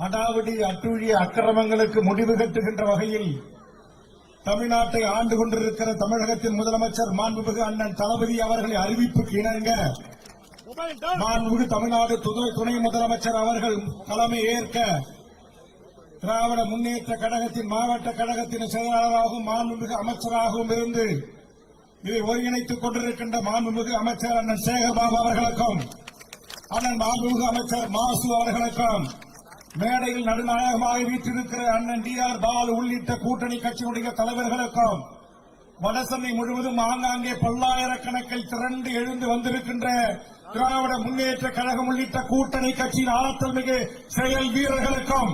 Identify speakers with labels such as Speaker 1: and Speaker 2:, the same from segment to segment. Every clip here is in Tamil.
Speaker 1: அடாவடி அட்டுழிய அக்கிரமங்களுக்கு முடிவு கட்டுகின்ற வகையில் தமிழ்நாட்டை ஆண்டு கொண்டிருக்கிற தமிழகத்தின் முதலமைச்சர் மாண்புமிகு அண்ணன் தளபதி அவர்களை அறிவிப்புக்கு இணங்க மாண்புமிகு தமிழ்நாடு துணை முதலமைச்சர் அவர்கள் தலைமை ஏற்க திராவிட முன்னேற்ற கழகத்தின் மாவட்ட கழகத்தின் செயலாளராகவும் மாண்புமிகு அமைச்சராகவும் இருந்து இதை ஒருங்கிணைத்துக் கொண்டிருக்கின்ற மாண்புமிகு அமைச்சர் அண்ணன் சேகர்பாபு அவர்களுக்கும் அண்ணன் மாண்புமிகு அமைச்சர் மாசு அவர்களுக்கும் மேடையில் நடுநாயகமாக வீற்றிருக்கிற அண்ணன் டி.ஆர். பாலு உள்ளிட்ட கூட்டணி கட்சியினுடைய தலைவர்களுக்கும் வடசென்னை முழுவதும் ஆங்காங்கே பல்லாயிரக்கணக்கில் திரண்டு எழுந்து வந்திருக்கின்ற திராவிட முன்னேற்ற கழகம் உள்ளிட்ட கூட்டணி கட்சியின் ஆற்றல் மிகு செயல் வீரர்களுக்கும்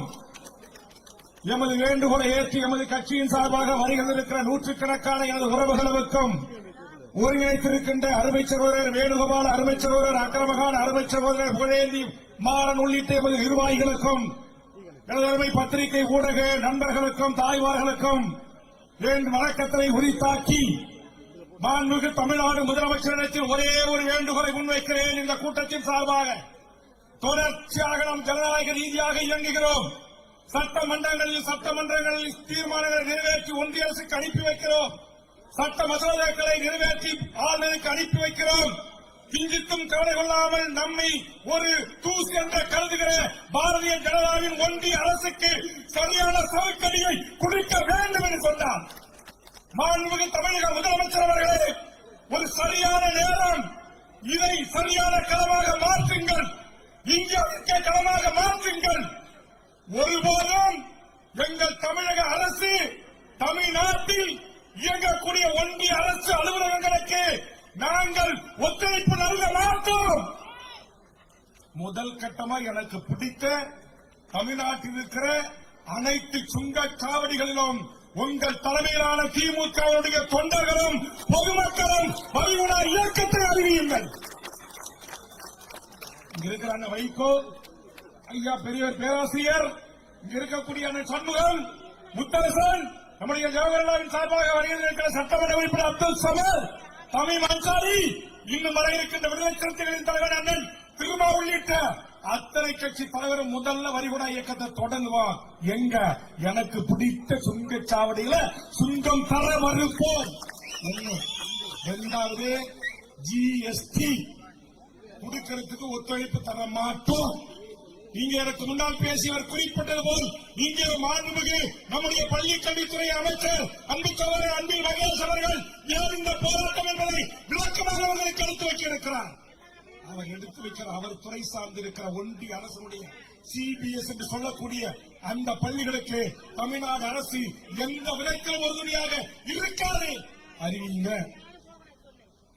Speaker 1: எமது வேண்டுகோளை ஏற்று எமது கட்சியின் சார்பாக வருகிற இருக்கிற நூற்றுக்கணக்கான எனது உறவுகளுக்கும் ஒருங்கிணைத்திருக்கின்ற அருமை சகோதரர் வேணுகோபால், அருமை சகோதரர் அக்கிரமகான், அருமை சகோதரர் புகழேந்தி மாறன் உள்ளிட்ட எமது நிர்வாகிகளுக்கும் எனது அருமை பத்திரிகை ஊடக நண்பர்களுக்கும் தாய்மார்களுக்கும் என் வணக்கத்தை உரித்தாக்கி மாண்புமிகு தமிழ்நாடு முதலமைச்சரிடத்தில் ஒரே ஒரு வேண்டுகோளை முன்வைக்கிறேன். இந்த கூட்டத்தின் சார்பாக தொடர்ச்சியாக நாம் ஜனநாயக ரீதியாக இயங்குகிறோம். சட்டமன்றங்களில் தீர்மானங்களை நிறைவேற்றி ஒன்றிய அரசுக்கு அனுப்பி வைக்கிறோம். சட்ட மசோதாக்களை நிறைவேற்றி ஆளுநருக்கு அனுப்பி வைக்கிறோம். கிஞ்சித்தும் கவலை கொள்ளாமல் நம்மை ஒரு தூசு என்று கருதுகிற பாரதிய ஜனதாவின் ஒன்றிய அரசுக்கு சரியான சவுக்கடியை குடிக்க வேண்டும் என்று சொன்னார். மாண்புமிகு தமிழக முதலமைச்சர் அவர்களே, ஒரு சரியான நேரம், இதை சரியான களமாக மாற்றுங்கள், இந்தியாவிற்கே களமாக மாற்றுங்கள். ஒருபோதும் எங்கள் தமிழக அரசு தமிழ்நாட்டில் இயங்கக்கூடிய ஒன்றிய அரசு அலுவலகங்களுக்கு நாங்கள் ஒத்துழைப்பு நல்க மாட்டோம். முதல் கட்டமாக எனக்கு பிடித்த தமிழ்நாட்டில் இருக்கிற அனைத்து சுங்கச்சாவடிகளிலும் உங்கள் தலைமையிலான திமுகவுடைய தொண்டர்களும் பொதுமக்களும் வரிவுணா இயக்கத்தை அறிவியுங்கள். இங்க இருக்கிற அண்ணன் வைகோ ஐயா, பெரியவர் பேராசிரியர், இங்க இருக்கக்கூடிய அண்ணன் சண்முகம், முத்தரசன், நம்முடைய ஜவஹர்லாலின் சார்பாக வருகின்ற சட்டமன்ற உறுப்பினர் அப்துல் சமர், தமிழ் அன்சாரி, இன்னும் வர இருக்கின்ற விடுதலை சிறுத்தைகளின் தலைவர் அண்ணன் திருமா உள்ளிட்ட அத்தனை கட்சி தலைவரும் முதல்ல வரிகுடா இயக்கத்தை தொடங்குவான். எங்க எனக்கு பிடித்த சுங்கச்சாவடியில சுங்கம் தர மறுப்போம். இரண்டாவது, ஜிஎஸ்டி கொடுக்கிறதுக்கு ஒத்துழைப்பு தர மாட்டோம். இங்கே எனக்கு முன்னால் பேசியவர் குறிப்பிட்டது போல் இங்கே மாண்புமிகு நம்முடைய பள்ளிக் கல்வித்துறை அமைச்சர் அன்பு சகோதரர் அன்பில் மகேஷ் அவர்கள் ஏன் இந்த போராட்டம் என்பதை விளக்கமாக அவர்களுக்கு எடுத்து வைக்க இருக்கிறார். அவர் எடுத்து வைக்கிற அவர் துறை சார்ந்திருக்கிற ஒன்றிய அரசுடைய சிபிஎஸ் என்று சொல்லக்கூடிய அந்த பள்ளிகளுக்கு தமிழ்நாடு அரசு எந்த விதத்திலும் உறுதுணையாக இருக்காது. அறிவிங்க,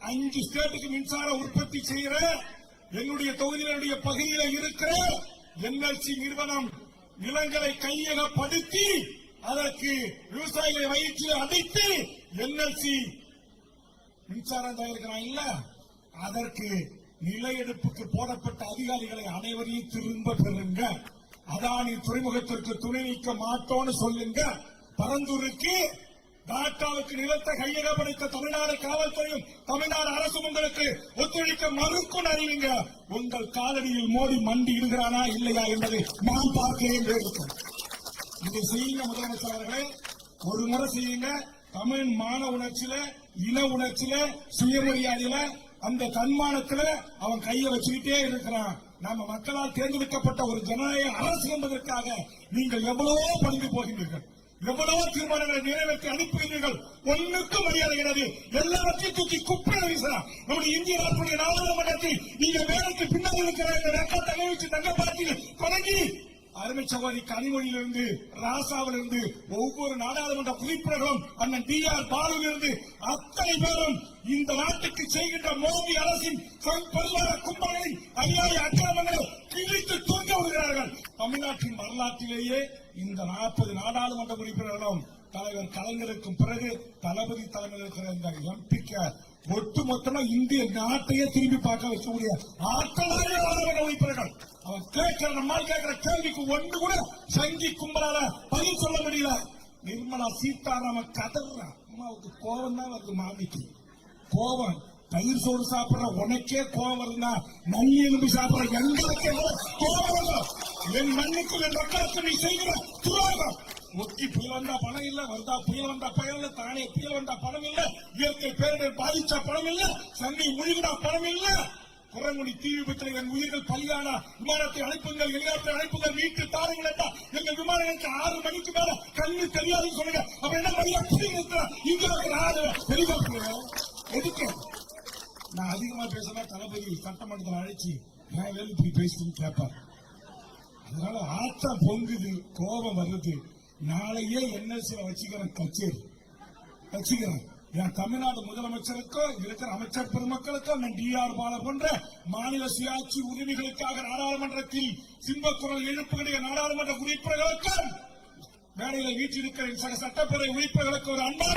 Speaker 1: 5 ஸ்டேட்டுக்கு மின்சார உற்பத்தி செய்கிற என்னுடைய தொகுதியினுடைய பகுதியில் இருக்கிற என்எல்சி நிறுவனம் நிலங்களை கையகப்படுத்தி அதற்கு விவசாயிகளை வயிற்றில் அடைத்து என்எல்சி மின்சாரம் தயாரிக்கிறான் இல்ல, அதற்கு நில எடுப்புக்கு போடப்பட்ட அதிகாரிகளை அனைவரையும் திரும்ப பெறுங்க. அதானி துறைமுகத்திற்கு துணை நீக்க மாட்டோம்னு சொல்லுங்க. பரந்தூருக்கு டாட்டாவுக்கு நிலத்தை கையகப்படுத்த தமிழ்நாடு காவல்துறையும் தமிழ்நாடு அரசு உங்களுக்கு ஒத்துழைக்க மறுக்கும் அறிவிங்க. உங்கள் காலடியில் மோடி மண்டி இடுகிறானா இல்லையா என்பதை நாம் பார்க்கிறேன். இதை செய்யுங்க முதலமைச்சர் அவர்களே, ஒரு முறை செய்யுங்க. தமிழ் மான உணர்ச்சியில, இன உணர்ச்சியில, சுயமரியாதையில, அந்த தன்மானத்துல அவன் கையை வச்சுக்கிட்டே இருக்கிறான். நம்ம மக்களால் தேர்ந்தெடுக்கப்பட்ட ஒரு ஜனநாயக அரசு என்பதற்காக நீங்கள் எவ்வளவோ பணிந்து போகின்றீர்கள், எவ்வளவோ தீர்மானங்களை நிறைவேற்றி அனுப்புகிறீர்கள். ஒன்னுக்கும் மரியாதை கிடையாது. எல்லாவற்றையும் தூக்கி குப்பையில வீசலாம். நம்முடைய இந்திய நாட்டுடைய நாடாளுமன்றத்தில் நீங்க வேலைக்கு பின்னால் இருக்கிற இந்த தகவல் தங்க பார்ட்டியில் தொடங்கி அருமை சகோதரி கனிமொழியிலிருந்து ராசாவிலிருந்து ஒவ்வொரு நாடாளுமன்ற உறுப்பினர்களும் அண்ணன் டி.ஆர். பாலுவிலிருந்து அத்தனை பேரும் இந்த நாட்டுக்கு செய்கின்ற மோடி அரசின் பரிவார கும்பல்களின் அநியாய அக்கிரமங்களை கிழித்து தூங்க விடுகிறார்கள். தமிழ்நாட்டின் வரலாற்றிலேயே இந்த 40 நாடாளுமன்ற உறுப்பினர்களும் தலைவர் கலைஞருக்கும் பிறகு தளபதி தலைமையில் இருக்கிற இந்த எம்பிக்கு ஒட்டுமொத்தமா இந்திய நாட்டையே திரும்பி பார்க்க வைக்கக்கூடிய ஆற்றலான உறுப்பினர்கள். அவன் கேட்கிற நம்மால் கேட்கிற கேள்விக்கு ஒன்று கூட சங்கி கும்பலால பதில் சொல்ல முடியல. நிர்மலா சீதாராமன் கதறான். அம்மாவுக்கு கோபம் தான் வருது. மாமிக்கு கோபம். தயிர் சோறு சாப்பிடுற உனக்கே கோபம் வருதுன்னா நன்னி எலும்பு சாப்பிடுற எங்களுக்கே கோபம் வரும். என் மண்ணுக்கும் என் மக்களுக்கு நீ செய்கிற துரோகம். ஒத்தி புயல் வந்தா பணம் இல்ல, வருதா புயல் வந்தா பயம் இல்ல, தானே புயல் வந்தா பணம் இல்ல, இயற்கை பேரிடர் பாதிச்சா பணம் இல்ல, சன்னி முழுகினா பணம் இல்ல, குரங்குடி தீ விபத்தில் என் உயிர்கள் பலியானா விமானத்தை அனுப்புங்கள், ஹெலிகாப்டர் அனுப்புங்கள், வீட்டு தாருங்கள் என்றா எங்கள் விமானங்களுக்கு 6 மணிக்கு மேல கண்ணு தெரியாதுன்னு சொல்லுங்க. அப்ப என்ன மாதிரியா இங்க ஹெலிகாப்டர் எதுக்கு? நான் அதிகமா பேசினா தளபதி சட்டமன்றத்தில் அழைச்சி வேலை இப்படி பேசிட்டு கேட்பார். அதனால ஆட்டம் பொங்குது, கோபம் வருது. நாளையே என்எல்சியில வச்சுக்கிறேன், கச்சேரி வச்சுக்கிறேன். என் தமிழ்நாடு முதலமைச்சருக்கோ இருக்கிற அமைச்சர் பெருமக்களுக்கோ நான் டிஆர் பாலா போன்ற மாநில சுயாட்சி உரிமைகளுக்காக நாடாளுமன்றத்தில் சிம்பக்குரல் எழுப்புகிற நாடாளுமன்ற உறுப்பினர்களுக்கும் மேடையில் வீட்டிருக்கிற சட்டப்பேரவை உறுப்பினர்களுக்கு ஒரு அன்பான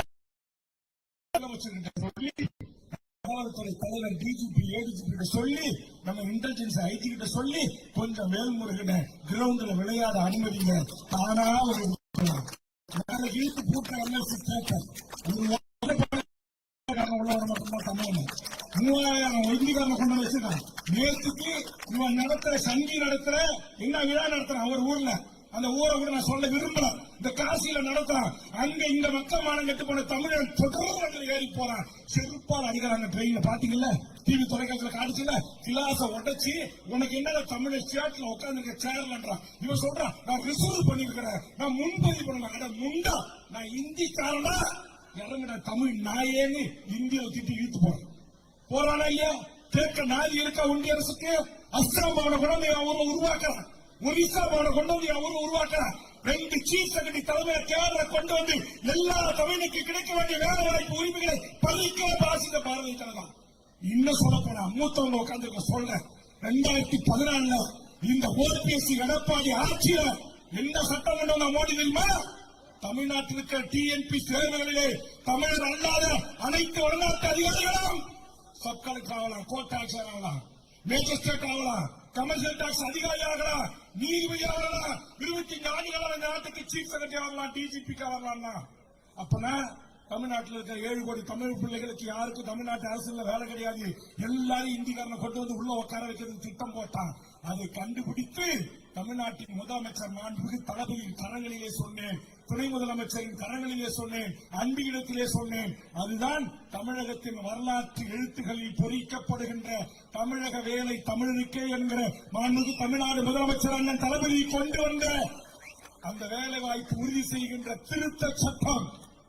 Speaker 1: காவல்துறை தலைவர் டிஜிபி ஏடிஜிபி கிட்ட சொல்லி, நம்ம இன்டெலிஜென்ஸ் ஐஜி கிட்ட சொல்லி கொஞ்சம் மேல்முறைகிட்ட கிரவுண்ட்ல விளையாட அனுமதிங்க. தானா ஒரு வீட்டு பூட்ட என்எல்சி கேட்க 3000 இந்திக்காரனை கொண்டு வச்சிருக்கான். நேற்றுக்கு இவன் நடத்துற சங்கி நடத்துற என்ன விழா நடத்துறான் அவர் ஊர்ல. அந்த ஊரை கூட நான் சொல்ல விரும்பல. இந்த காசியில நடத்துறான். அங்க இந்த மக்கள் மானம் கட்டு போன தமிழன் தொடர்ந்து ஏறி போறான். செருப்பால் அடிக்கிறாங்க ட்ரெயின்ல. பாத்தீங்கல்ல, டிவி தொலைக்காட்சியில காடிச்சுல கிளாஸ உடைச்சி உனக்கு என்ன தமிழ் சேர்ட்ல உட்கார்ந்து சேர்லன்றான். இவன் சொல்றான் நான் ரிசர்வ் பண்ணிருக்கிறேன், நான் முன்பதிவு பண்ண முண்டா, நான் இந்திக்காரனா இறங்கின தமிழ் நாயேன்னு இந்தியாவை திட்டி இழுத்து போறானா இல்லையா? கேட்க நாதி இருக்கா ஒன்றிய அரசுக்கு? அஸ்ஸாம் பவனை கொண்டு அவரை உருவாக்குறான், ஒரிசா பவனை கொண்டு வந்து அவரை உருவாக்குறான். 2 சீஃப் செக்ரட்டரி தலைமையை கேரள கொண்டு வந்து எல்லா தமிழுக்கு கிடைக்க வேண்டிய வேலை வாய்ப்பு உரிமைகளை பறிக்க பாசித பாரதிய ஜனதா. இன்னும் சொல்ல போனா மூத்தவங்க உட்கார்ந்து சொல்ல 2014 இந்த ஓபிஎஸ் எடப்பாடி ஆட்சியில எந்த சட்டம் கொண்டு வந்த மோடி தெரியுமா? தமிழ்நாட்டில் இருக்கிற டிஎன்பி தேர்வுகளிலே தமிழர் அல்லாத அனைத்து வடநாட்டு அதிகாரிகளும் சப் கலெக்டர் ஆகலாம், கோர்ட் ஆட்சியர் ஆகலாம், மேஜிஸ்ட்ரேட் ஆகலாம், கமர்ஷியல் டாக்ஸ் அதிகாரி ஆகலாம், நீதிபதி ஆகலாம், 25 ஆண்டுகளாக இந்த நாட்டுக்கு சீஃப் செக்ரட்டரி ஆகலாம், டிஜிபிக்கு ஆகலாம். அப்பனா தமிழ்நாட்டில் இருக்கிற 7 கோடி தமிழ் பிள்ளைகளுக்கு யாருக்கும் தமிழ்நாட்டு அரசுல வேலை கிடையாது. எல்லாரும் இந்திக்காரனை கொண்டு வந்து உள்ள உட்கார வைக்கிறது திட்டம் போட்டான். அதை கண்டுபிடித்து தமிழ்நாட்டின் முதலமைச்சர் மாண்புமிகு தளபதியின் கரங்களிலே சொன்னேன், துணை முதலமைச்சரின் கரங்களிலே சொன்னேன், அன்பிடத்திலே சொன்னேன். அதுதான் தமிழகத்தின் வரலாற்று எழுத்துகளில் பொறிக்கப்படுகின்ற தமிழக வேலை தமிழருக்கே என்கிற மாண்புமிகு தமிழ்நாடு முதலமைச்சர் அண்ணன் தளபதி கொண்டு வந்த அந்த வேலை வாய்ப்பு உறுதி செய்கின்ற திருத்த சட்டம்.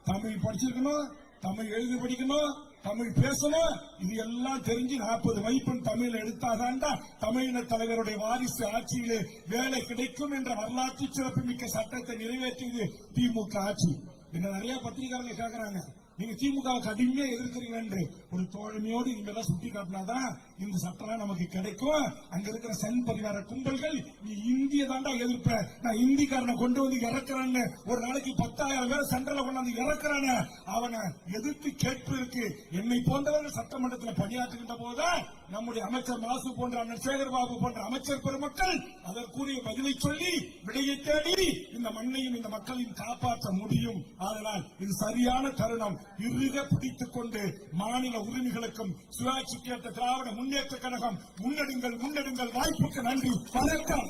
Speaker 1: தமிழ் படிச்சிருக்கணும், தமிழ் எழுதி படிக்கணும், தமிழ் பேசணும். இது எல்லாம் தெரிஞ்சு 40 மதிப்பெண் தமிழ் எடுத்தாதான்டா தமிழின தலைவருடைய வாரிசு ஆட்சியிலே வேலை கிடைக்கும் என்ற வரலாற்று சிறப்புமிக்க சட்டத்தை நிறைவேற்றியது திமுக ஆட்சி. என்ன நிறைய பத்திரிகையாளர்கள் கேட்கிறாங்க, நீங்க திமுக கடுமையா எதிர்க்கிறீங்க என்று. ஒரு தோழமையோடு இங்கெல்லாம் சுட்டி காட்டினாதான் இந்த சட்டம் நமக்கு கிடைக்கும். அங்க இருக்கிற சன் பரிவார கும்பல்கள் நீ இந்திய தாண்டா எதிர்ப்ப, நான் இந்திக்காரனை கொண்டு வந்து இறக்குறான்னு ஒரு நாளைக்கு 10,000 பேர் சென்ட்ரல கொண்டாந்து இறக்குறான அவனை எதிர்த்து கேட்பதற்கு என்னை போன்றவர்கள் சட்டமன்றத்தில் பணியாற்றுகின்ற போதுதான் நம்முடைய அமைச்சர் மாசு போன்ற அண்ணன் சேகர்பாபு போன்ற அமைச்சர் பெருமக்கள் அதற்குரிய பதிலை சொல்லி விடையை தேடி இந்த மண்ணையும் இந்த மக்களையும் காப்பாற்ற முடியும். அதனால் இது சரியான தருணம். இறுக பிடித்துக் கொண்டு மாநில உரிமைகளுக்கும் சுயாட்சிக்கு ஏற்ற திராவிட முன்னேற்ற கழகம் முன்னெடுங்கள். வாய்ப்புக்கு நன்றி. வணக்கம்.